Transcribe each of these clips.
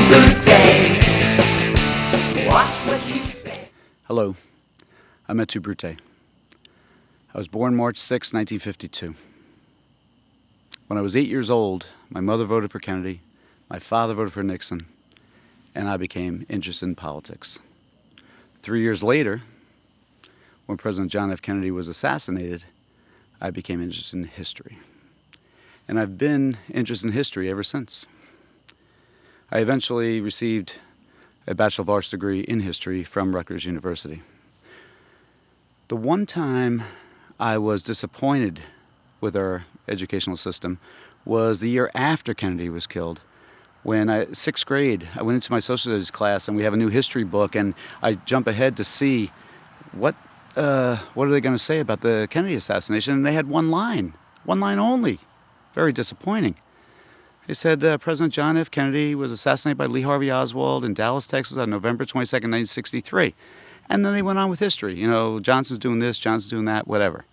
Et2Bruté. Watch what you say. Hello, I'm Et2Bruté. I was born March 6, 1952. When I was 8 years old, my mother voted for Kennedy, my father voted for Nixon, and I became interested in politics. 3 years later, when President John F. Kennedy was assassinated, I became interested in history. And I've been interested in history ever since. I eventually received a Bachelor of Arts degree in history from Rutgers University. The one time I was disappointed with our educational system was the year after Kennedy was killed. When sixth grade, I went into my social studies class and we have a new history book, and I jump ahead to see what are they going to say about the Kennedy assassination, and they had one line only. Very disappointing. They said President John F. Kennedy was assassinated by Lee Harvey Oswald in Dallas, Texas on November 22nd, 1963. And then they went on with history. You know, Johnson's doing this, Johnson's doing that, whatever.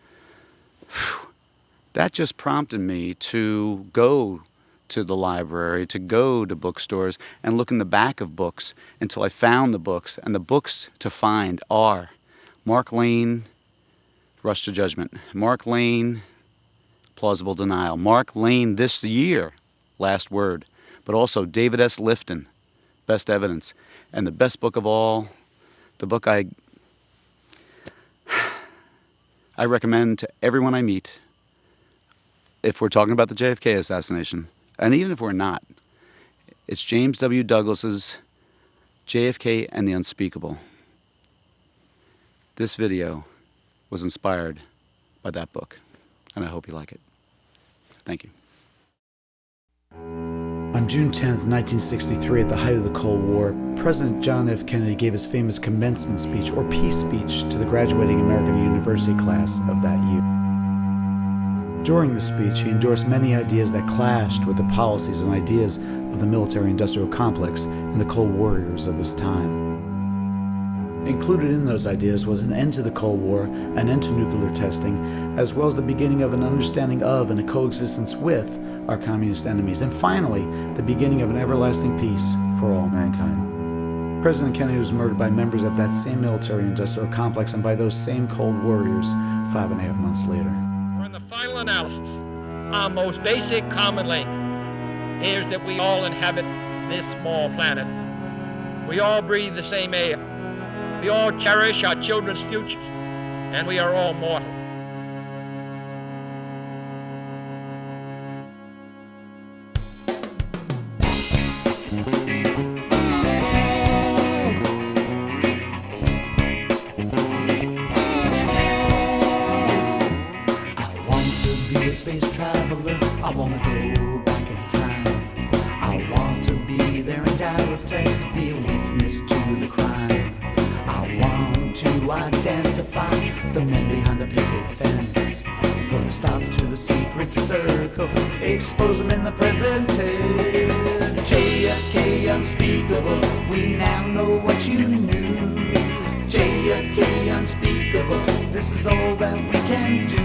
Whew. That just prompted me to go to the library, to go to bookstores and look in the back of books until I found the books. And the books to find are Mark Lane, Rush to Judgment, Mark Lane, Plausible Denial, Mark Lane, This Year, Last Word, but also David S. Lifton, Best Evidence, and the best book of all, the book I recommend to everyone I meet, if we're talking about the JFK assassination, and even if we're not, it's James W. Douglas's JFK and the Unspeakable. This video was inspired by that book, and I hope you like it. Thank you. On June 10th, 1963, at the height of the Cold War, President John F. Kennedy gave his famous commencement speech, or peace speech, to the graduating American University class of that year. During the speech, he endorsed many ideas that clashed with the policies and ideas of the military-industrial complex and the Cold Warriors of his time. Included in those ideas was an end to the Cold War, an end to nuclear testing, as well as the beginning of an understanding of and a coexistence with our communist enemies, and finally, the beginning of an everlasting peace for all mankind. President Kennedy was murdered by members of that same military-industrial complex and by those same Cold Warriors 5.5 months later. In the final analysis, our most basic common link is that we all inhabit this small planet. We all breathe the same air. We all cherish our children's futures, and we are all mortal. Space traveler, I wanna go back in time. I want to be there in Dallas, Texas, be a witness to the crime. I want to identify the men behind the picket fence, put a stop to the secret circle, expose them in the present tense. JFK unspeakable, we now know what you knew. JFK unspeakable, this is all that we can do.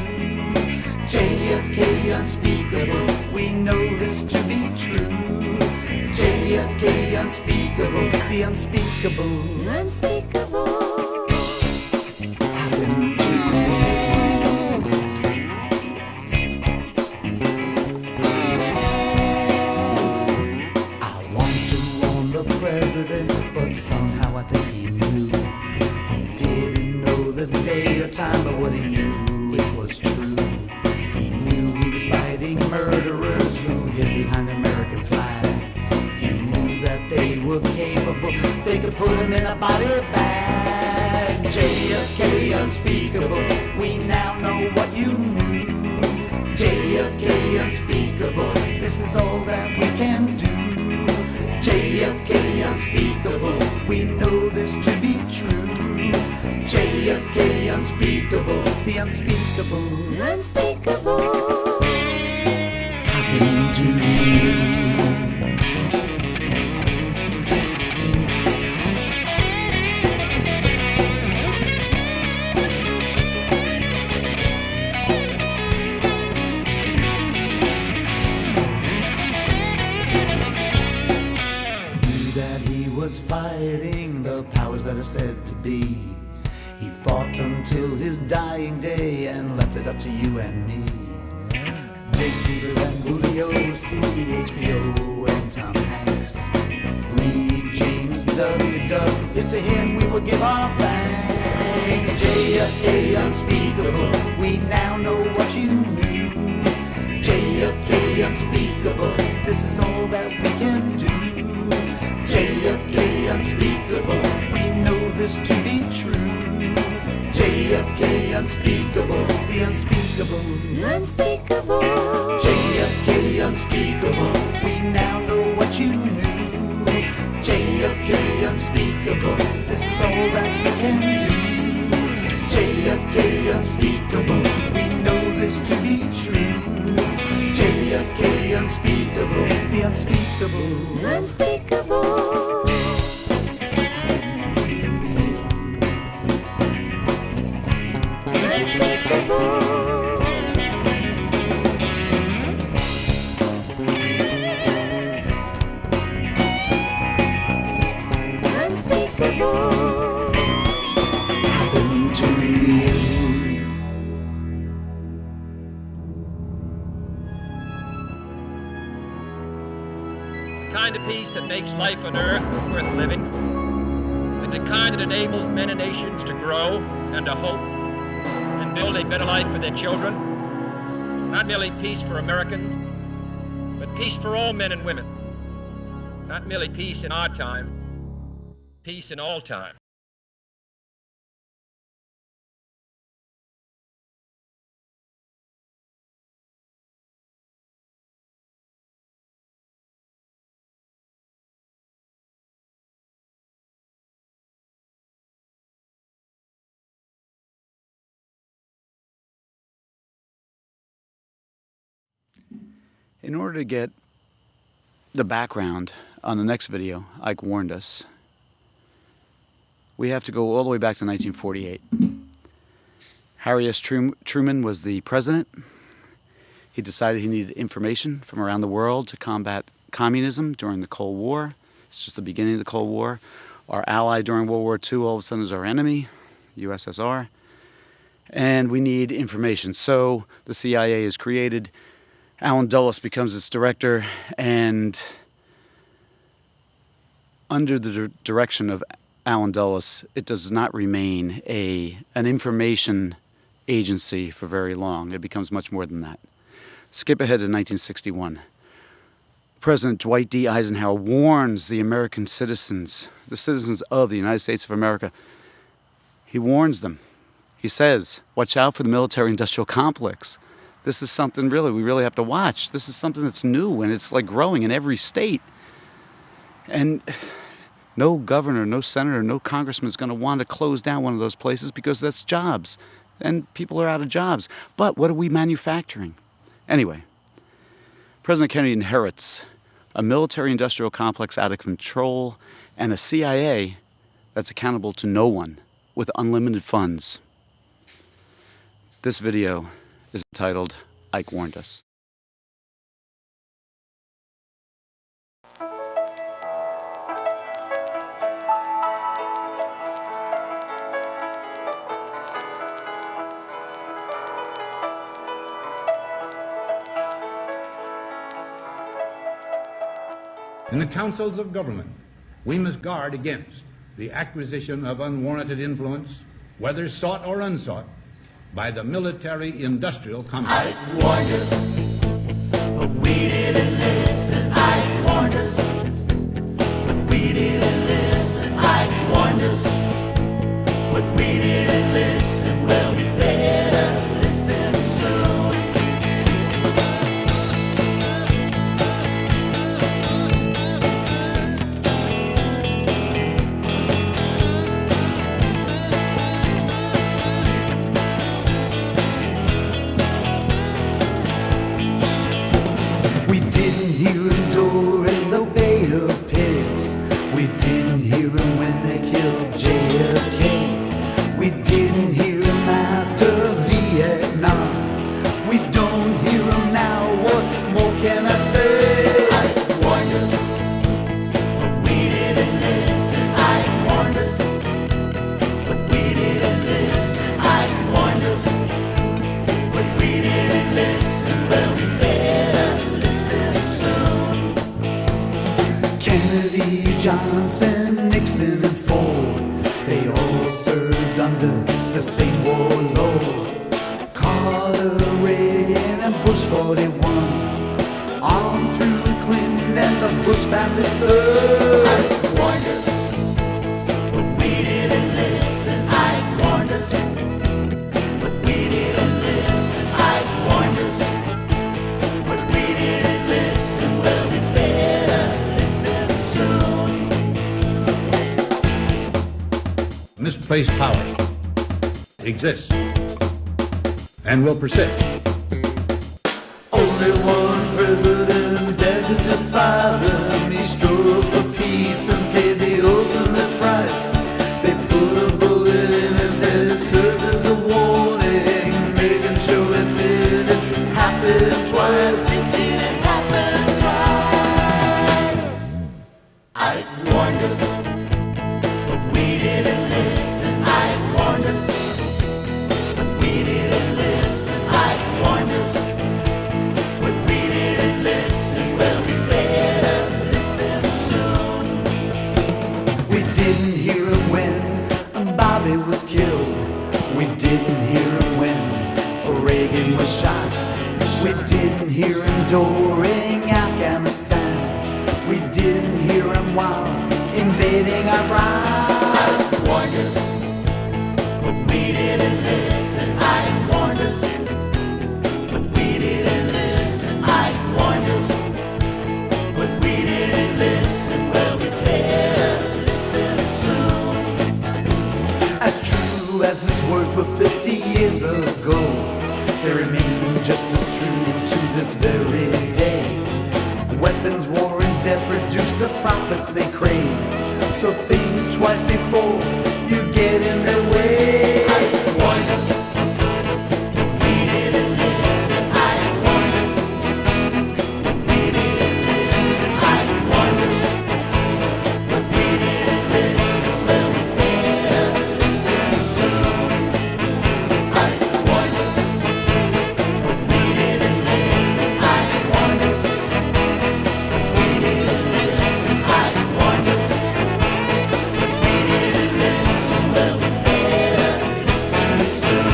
JFK unspeakable, we know this to be true. JFK unspeakable, the unspeakable, happened to you. I want to warn the president, but somehow I think he knew. He didn't know the day or time, but what he knew, it was true. Fighting murderers who hid behind the American flag. He knew that they were capable, they could put him in a body bag. JFK unspeakable, we now know what you knew. JFK unspeakable, this is all that we can do. JFK unspeakable, we know this to be true. JFK unspeakable, the unspeakable, happened to you. that he was fighting the powers that are said to be. He fought until his dying day and left it up to you and me. Jake Peter and Julio, CHBO and Tom Hanks. Read James W. Doug, it's to him we will give our thanks. JFK unspeakable, we now know what you knew. JFK unspeakable, this is all that we can do. JFK unspeakable, we know this to be true. JFK unspeakable, the unspeakable. Unspeakable. JFK unspeakable, we now know what you knew. JFK unspeakable, this is all that we can do. JFK unspeakable, we know this to be true. JFK unspeakable, the unspeakable. Unspeakable. Unspeakable. Happened to you. The kind of peace that makes life on earth worth living, and the kind that enables men and nations to grow and to hope and build a better life for their children. Not merely peace for Americans, but peace for all men and women. Not merely peace in our time, peace in all time. In order to get the background on the next video, Ike warned us, we have to go all the way back to 1948. Harry S. Truman was the president. He decided he needed information from around the world to combat communism during the Cold War. It's just the beginning of the Cold War. Our ally during World War II all of a sudden is our enemy, USSR. And we need information. So the CIA is created. Allen Dulles becomes its director, and under the direction of Allen Dulles, it does not remain an information agency for very long. It becomes much more than that. Skip ahead to 1961. President Dwight D. Eisenhower warns the American citizens, the citizens of the United States of America. He warns them. He says, watch out for the military-industrial complex. This is something we really have to watch. This is something that's new, and it's like growing in every state. And no governor, no senator, no congressman is going to want to close down one of those places because that's jobs. And people are out of jobs. But what are we manufacturing? Anyway, President Kennedy inherits a military-industrial complex out of control and a CIA that's accountable to no one with unlimited funds. This video is entitled, Ike Warned Us. In the councils of government, we must guard against the acquisition of unwarranted influence, whether sought or unsought, by the military-industrial complex. Ike warned us, but we didn't listen. Ike warned us, but we didn't listen. Ike warned us, but we didn't listen. Well, we better listen soon. We didn't hear him during the Bay of Pigs. We didn't hear him when they killed JFK. We didn't hear him after Vietnam. We don't hear him now. What more can I say? I warned us, but we didn't Johnson, Nixon, and Ford, they all served under the same warlord. Carter, Reagan, and Bush 41, on through Clinton and the Bush family served. I warned us, but we didn't listen. I warned us, but we didn't listen. I warned us, but we didn't listen. Well, we better listen soon. Misplaced power exists and will persist. Only one president dared to defy them. He strove for peace and paid the ultimate price. They put a bullet in his head, it served as a warning, making sure it didn't happen twice. It didn't happen twice. I warned us, but we didn't listen. I warned us, but we didn't listen. I warned us, but we didn't listen. Well, we better listen soon. We didn't hear him when Bobby was killed. We didn't hear him when Reagan was shot. We didn't hear him during Afghanistan. We didn't hear him while invading Iraq. I warned us, but we didn't listen. I warned us, but we didn't listen. I warned us, but we didn't listen. Well, we better listen soon. As true as his words were 50 years ago, they remain just as true to this very day. Weapons, war, and death produce the profits they crave. So think twice before you get in their way. I warned us, but we didn't listen. I warned us, but we didn't listen. I warned us, but we didn't listen. Well, we better listen soon. I warned us, but we didn't listen. I warned us, but we didn't listen. I warned us, but we didn't listen. Well, we better listen soon.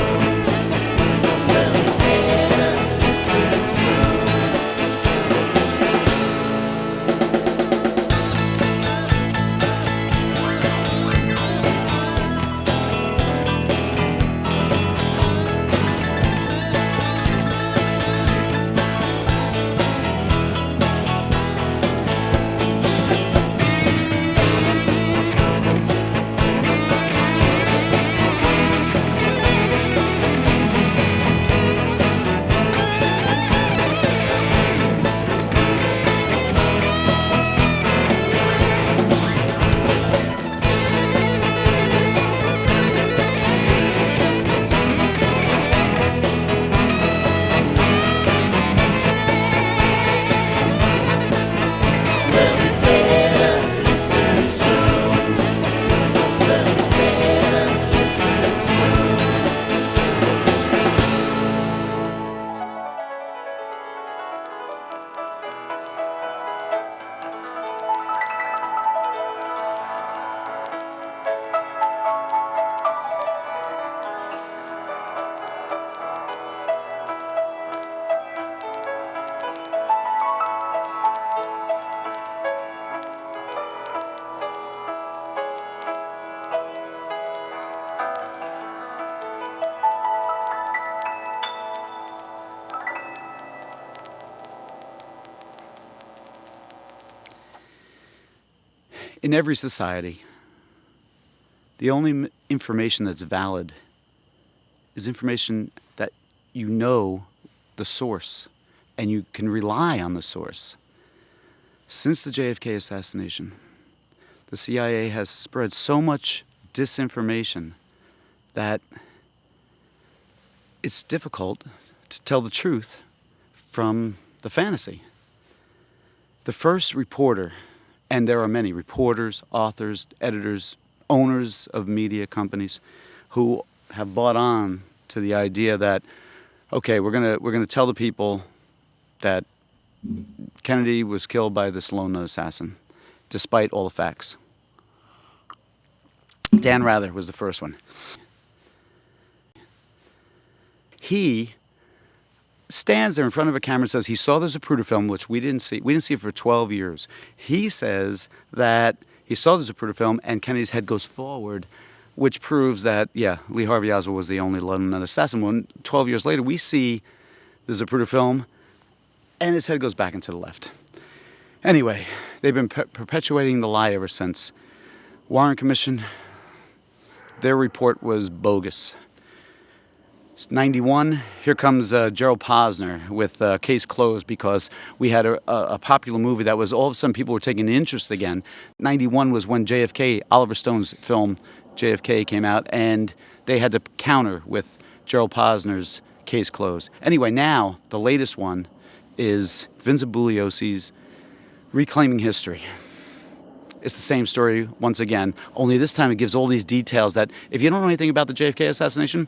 Well, we better listen soon. Well, we better listen soon. Well, we better listen soon. In every society, the only information that's valid is information that you know the source and you can rely on the source. Since the JFK assassination, the CIA has spread so much disinformation that it's difficult to tell the truth from the fantasy. The first reporter, and there are many reporters, authors, editors, owners of media companies who have bought on to the idea that, okay, we're gonna tell the people that Kennedy was killed by this lone assassin, despite all the facts. Dan Rather was the first one. He stands there in front of a camera and says he saw the Zapruder film, which we didn't see. We didn't see it for 12 years. He says that he saw the Zapruder film and Kennedy's head goes forward, which proves that, yeah, Lee Harvey Oswald was the only lone nut assassin. When 12 years later, we see the Zapruder film and his head goes back into the left. Anyway, they've been perpetuating the lie ever since. Warren Commission, their report was bogus. It's 91. Here comes Gerald Posner with Case Closed, because we had a popular movie that was all of a sudden people were taking interest again. 91 was when JFK, Oliver Stone's film JFK came out, and they had to counter with Gerald Posner's Case Closed. Anyway, now the latest one is Vincent Bugliosi's Reclaiming History. It's the same story once again, only this time it gives all these details that if you don't know anything about the JFK assassination,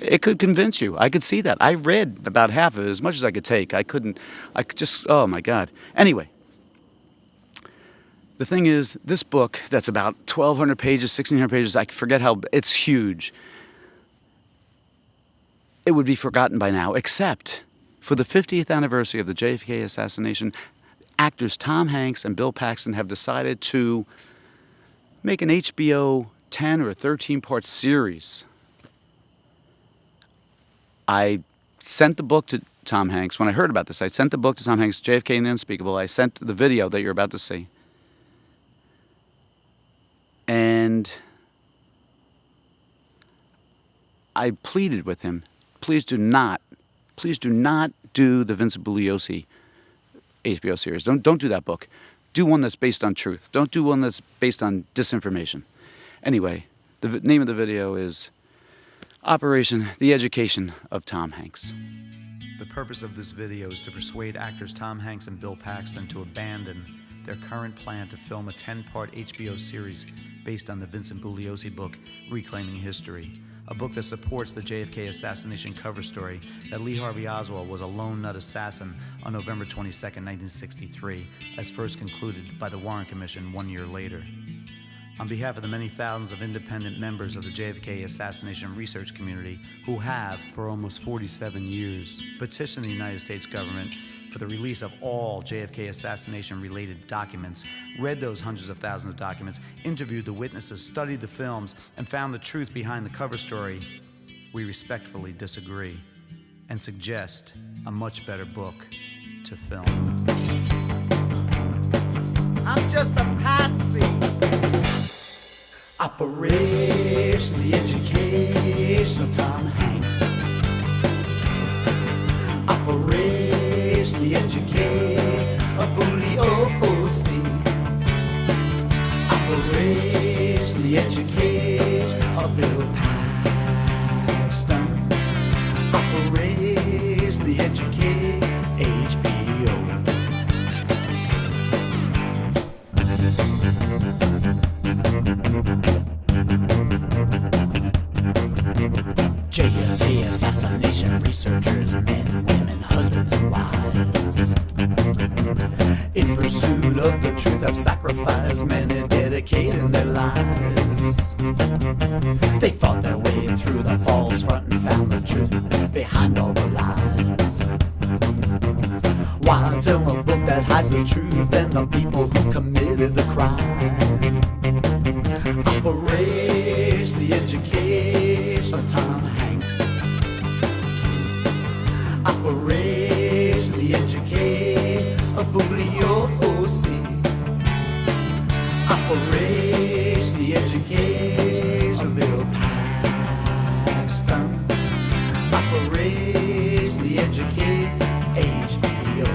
it could convince you. I could see that. I read about half of it, as much as I could take. I could just, oh my God. Anyway, the thing is, this book that's about 1,200 pages, 1,600 pages, I forget how, it's huge. It would be forgotten by now, except for the 50th anniversary of the JFK assassination, actors Tom Hanks and Bill Paxton have decided to make an HBO 10 or 13-part series. I sent the book to Tom Hanks. When I heard about this, I sent the book to Tom Hanks, JFK and the Unspeakable. I sent the video that you're about to see. And I pleaded with him, please do not do the Vincent Bugliosi HBO series. Don't do that book. Do one that's based on truth. Don't do one that's based on disinformation. Anyway, the name of the video is Operation The Education of Tom Hanks. The purpose of this video is to persuade actors Tom Hanks and Bill Paxton to abandon their current plan to film a 10-part HBO series based on the Vincent Bugliosi book, Reclaiming History, a book that supports the JFK assassination cover story that Lee Harvey Oswald was a lone nut assassin on November 22, 1963, as first concluded by the Warren Commission 1 year later. On behalf of the many thousands of independent members of the JFK assassination research community who have, for almost 47 years, petitioned the United States government for the release of all JFK assassination-related documents, read those hundreds of thousands of documents, interviewed the witnesses, studied the films, and found the truth behind the cover story, we respectfully disagree and suggest a much better book to film. I'm just a patsy. Operation The Education of Tom Hanks. Operation The Education of Bugliosi. Operation The Education of Bill Paxton. Operation The Education HBO. JFK assassination researchers, men, women, husbands, and wives. In pursuit of the truth, have sacrificed many, dedicating their lives. They fought their way through the false front and found the truth behind all the lies. Why film a book that hides the truth and the people who committed the crime? Operation The Education of Tom Hanks. Operation The Education of Bugliosi. Operation The Education of Bill Paxton. Operation The Education HBO.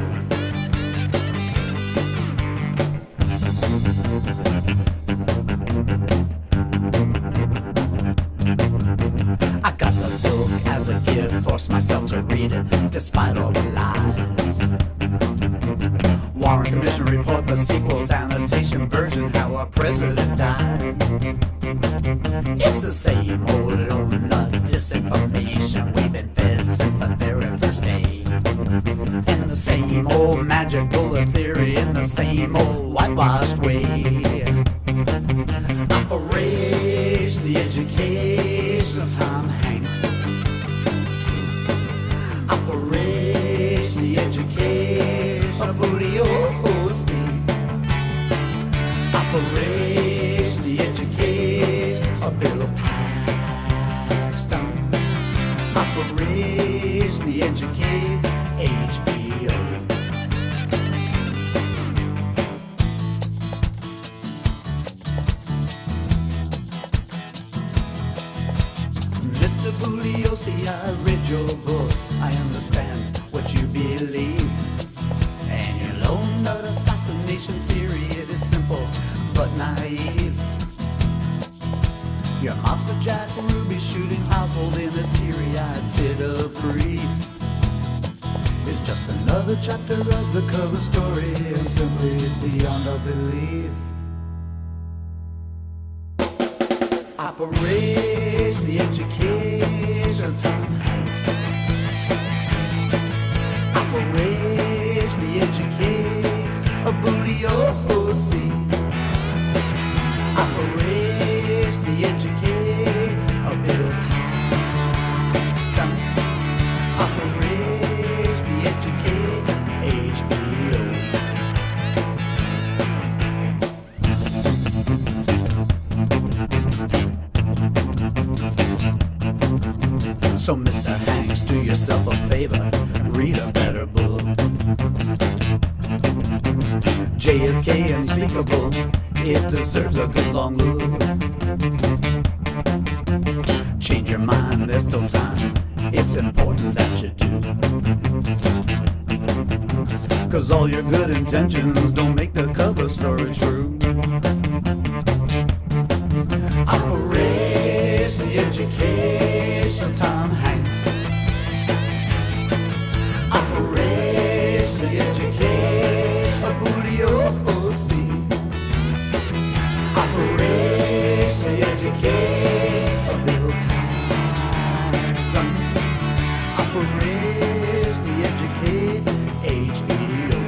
I got the book as a gift, forced myself to read it, despite all the lies. Warren Commission report, the sequel, sanitation version, how our president died. It's the same old nut disinformation we've been fed since the very first day. And the same old magic bullet theory in the same old whitewashed way. Operation Julio, see, I read your book. I understand what you believe. And your lone nut assassination theory, it is simple but naive. Your monster Jack Ruby shooting household in a teary-eyed fit of grief is just another chapter of the cover story and simply beyond our belief. Operation the education Tom Hanks. Operation the education of Booty O.C. Operation the education of Bill Paxton. Operation the education HBO. So Mr. Hanks, do yourself a favor, read a better book. JFK Unspeakable, it deserves a good long look. Change your mind, there's still time, it's important that you do. 'Cause all your good intentions don't make the cover story true. Operation the education Tom Hanks. Operation the education of Booty O.C. Operation the education of Bill Paxton. Operation the education HBO.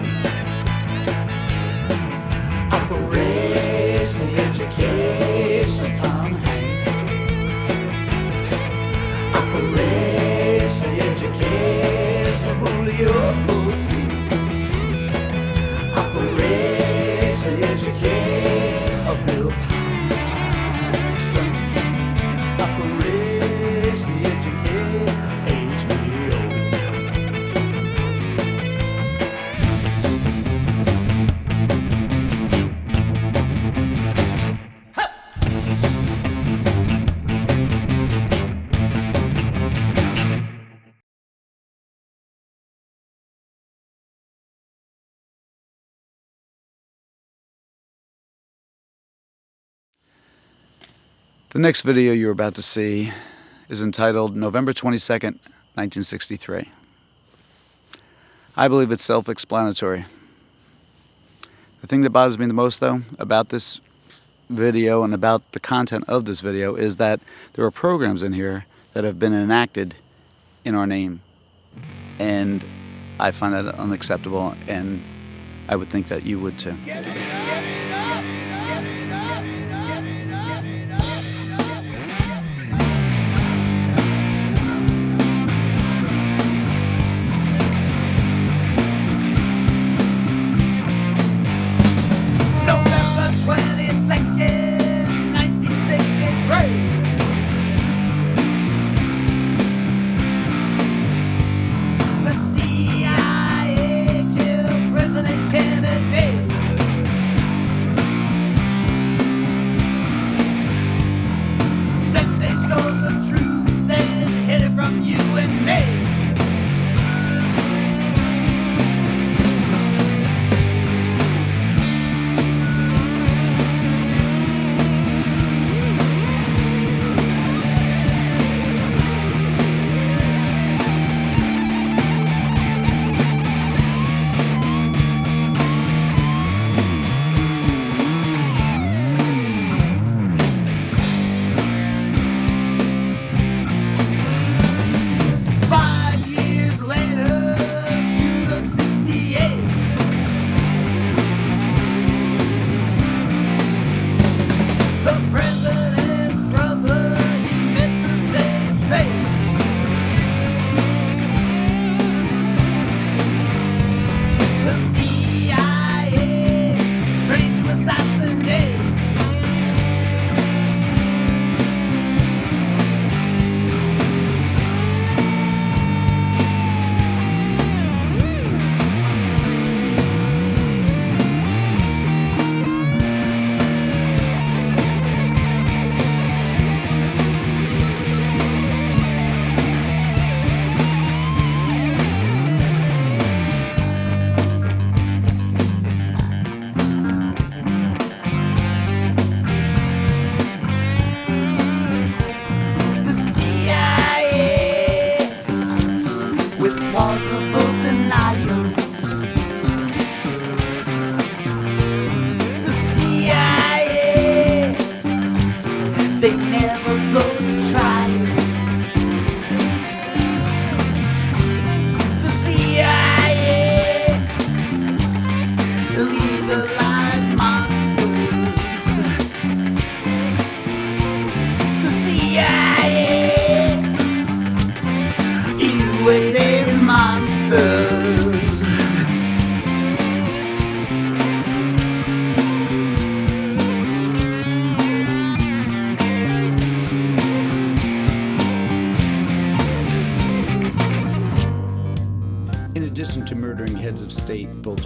Operation the education Tom Hanks. Operation the education of Julio O.C. Operation the education of Bill Paxton. Operation the education HBO. The next video you're about to see is entitled November 22nd, 1963. I believe it's self-explanatory. The thing that bothers me the most, though, about this video and about the content of this video is that there are programs in here that have been enacted in our name. And I find that unacceptable, and I would think that you would too. November 22nd, 1963. The CIA killed President Kennedy.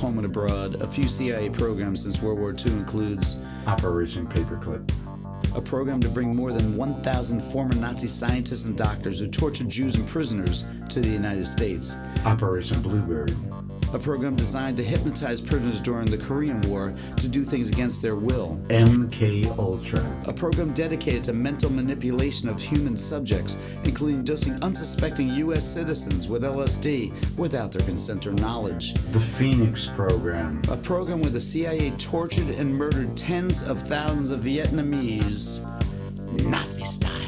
home and abroad. A few CIA programs since World War II includes Operation Paperclip, a program to bring more than 1,000 former Nazi scientists and doctors who tortured Jews and prisoners to the United States. Operation Bluebird, A program designed to hypnotize prisoners during the Korean War to do things against their will. MK Ultra, A program dedicated to mental manipulation of human subjects, including dosing unsuspecting U.S. citizens with LSD without their consent or knowledge. the Phoenix Program, A program where the CIA tortured and murdered tens of thousands of Vietnamese, Nazi style.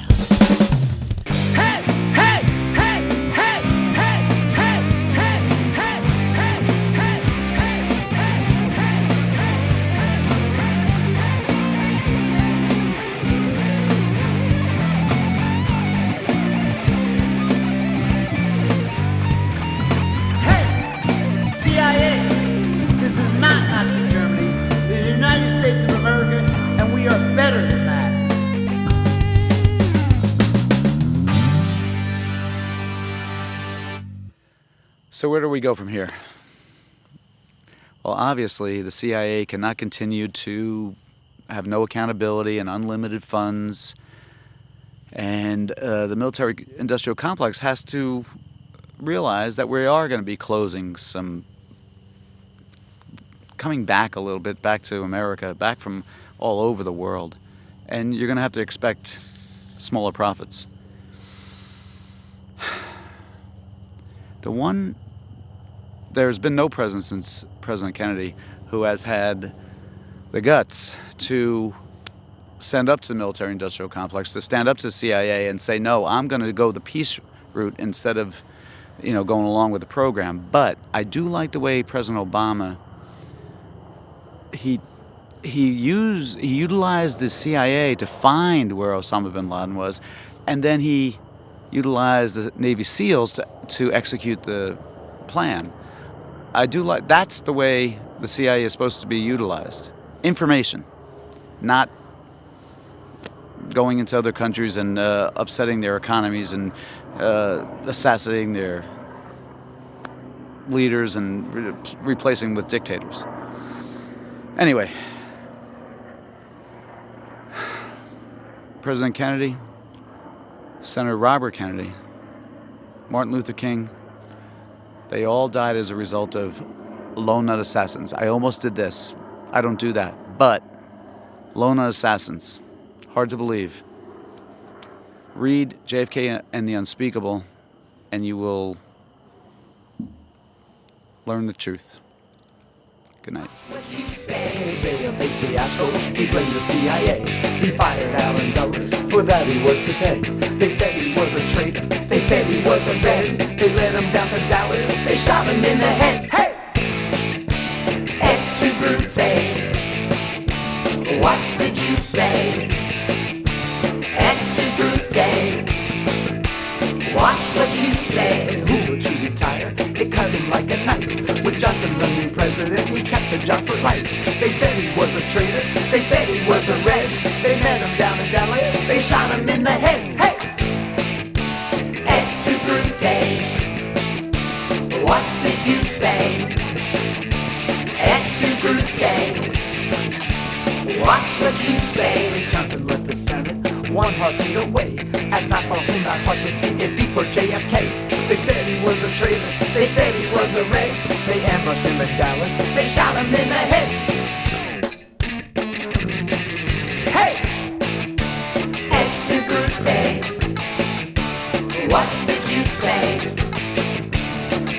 CIA, this is not Nazi Germany. This is the United States of America, and we are better than that. So where do we go from here? Well, obviously, the CIA cannot continue to have no accountability and unlimited funds, and the military-industrial complex has to realize that we are going to be coming back a little bit, back to America, back from all over the world, and you're going to have to expect smaller profits. There's been no president since President Kennedy who has had the guts to stand up to the military-industrial complex, to stand up to the CIA and say, no, I'm going to go the peace route instead of, going along with the program. But I do like the way President Obama, he utilized the CIA to find where Osama bin Laden was, and then he utilized the Navy SEALs to execute the plan. That's the way the CIA is supposed to be utilized. Information, not going into other countries and upsetting their economies and assassinating their leaders and replacing with dictators. Anyway, President Kennedy, Senator Robert Kennedy, Martin Luther King, they all died as a result of lone nut assassins. I almost did this. I don't do that. But lone nut assassins. Hard to believe. Read JFK and the Unspeakable, and you will learn the truth. Good night. What you say, Bay of Pigs fiasco, he blamed the CIA. He fired Allen Dulles, for that he was to pay. They said he was a traitor, they said he was a red. They led him down to Dallas, they shot him in the head. Hey! Et2Bruté, what did you say? Et2Bruté, watch what you say. Hoover to retire, it cut him like a knife. With Johnson the new president, he kept the job for life. They said he was a traitor, they said he was a red. They met him down in Dallas, they shot him in the head. Hey! Et2Bruté, what did you say? Et2Bruté, watch what you say. Johnson left the Senate, one heartbeat away. Asked not for whom that heart to beat, it beat for JFK. They said he was a traitor, they said he was a red. They ambushed him in Dallas, they shot him in the head. Hey! Et2Bruté, what did you say?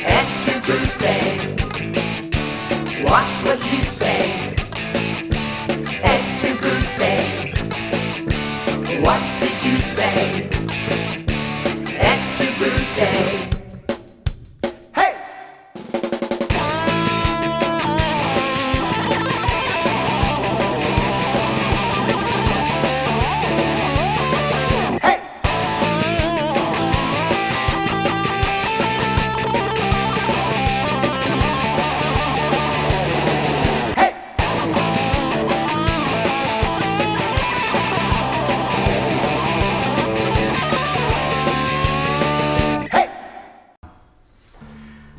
Et2Bruté, watch what you say. Et2Bruté, what did you say? Et2Bruté. Hey! Hey! Hey!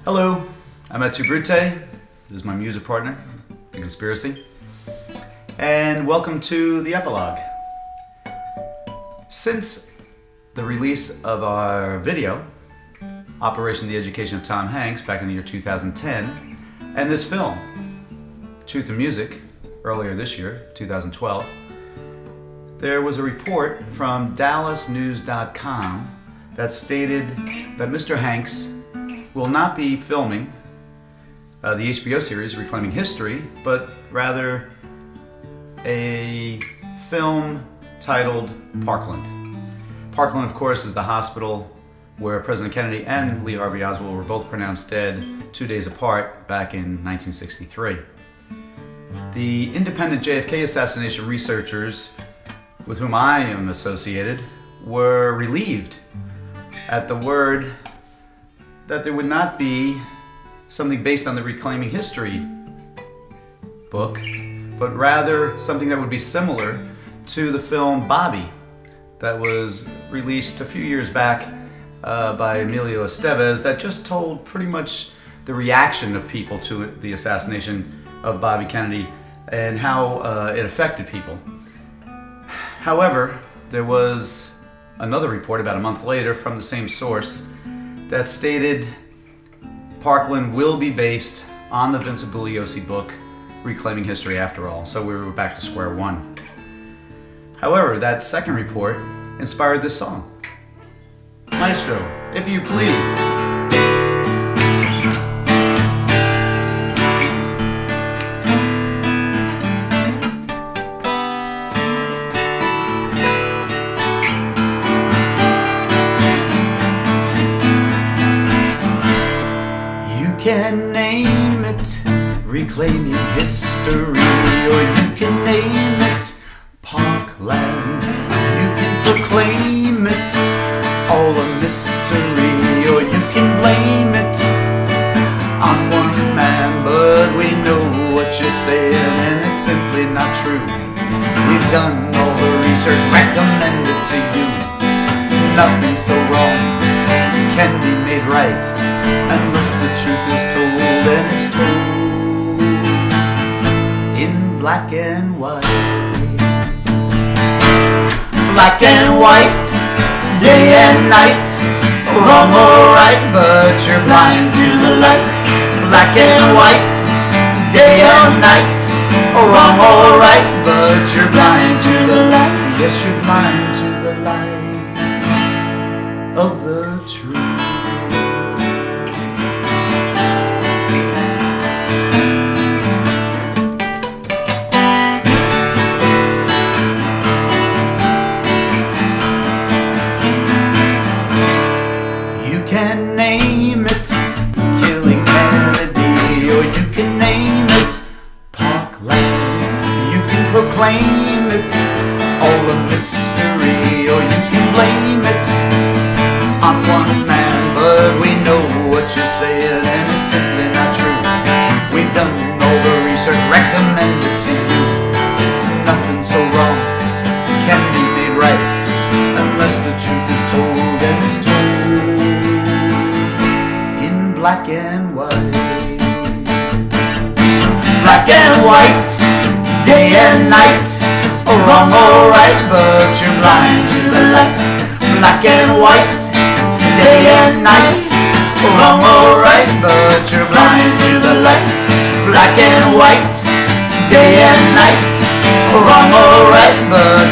Hello, I'm Et2Bruté, This is my music partner, The Conspiracy. And welcome to the epilogue. Since the release of our video, Operation The Education of Tom Hanks, back in the year 2010, and this film, Truth in Music, earlier this year, 2012, there was a report from DallasNews.com that stated that Mr. Hanks will not be filming the HBO series Reclaiming History, but rather a film titled Parkland. Parkland, of course, is the hospital where President Kennedy and Lee Harvey Oswald were both pronounced dead 2 days apart back in 1963. The independent JFK assassination researchers with whom I am associated were relieved at the word that there would not be something based on the Reclaiming History book, but rather something that would be similar to the film Bobby that was released a few years back by Emilio Estevez, that just told pretty much the reaction of people to the assassination of Bobby Kennedy and how it affected people. However, there was another report about a month later from the same source that stated Parkland will be based on the Vincent Bugliosi book, Reclaiming History after all, so we were back to square one. However, that second report inspired this song. Maestro, if you please. You can name it Reclaiming History, or you can name it Parkland. You can proclaim it all a mystery, or you can blame it on one man, but we know what you're saying and it's simply not true. We've done all the research, recommended to you. Nothing so wrong can be made right unless the truth is told, and it's told in black and white. Black and white, day and night, wrong or right, but you're blind to the light. Black and white, day and night, wrong or right, but you're blind to the light. Yes, you're blind to the light of the truth. You can name it Killing Kennedy, or you can name it Parkland. You can proclaim it all a mystery, or you can blame it on one man, but we know what you're saying and it's simply not true. We've done all the research, recommended to you. Nothing so wrong can be made right unless the truth is told, and it's told in black and white. Black and white, day and night, wrong or right, but you're blind to the light. Black and white, day and night, wrong or right, but you're blind to the light. Black and white, day and night, wrong or right, but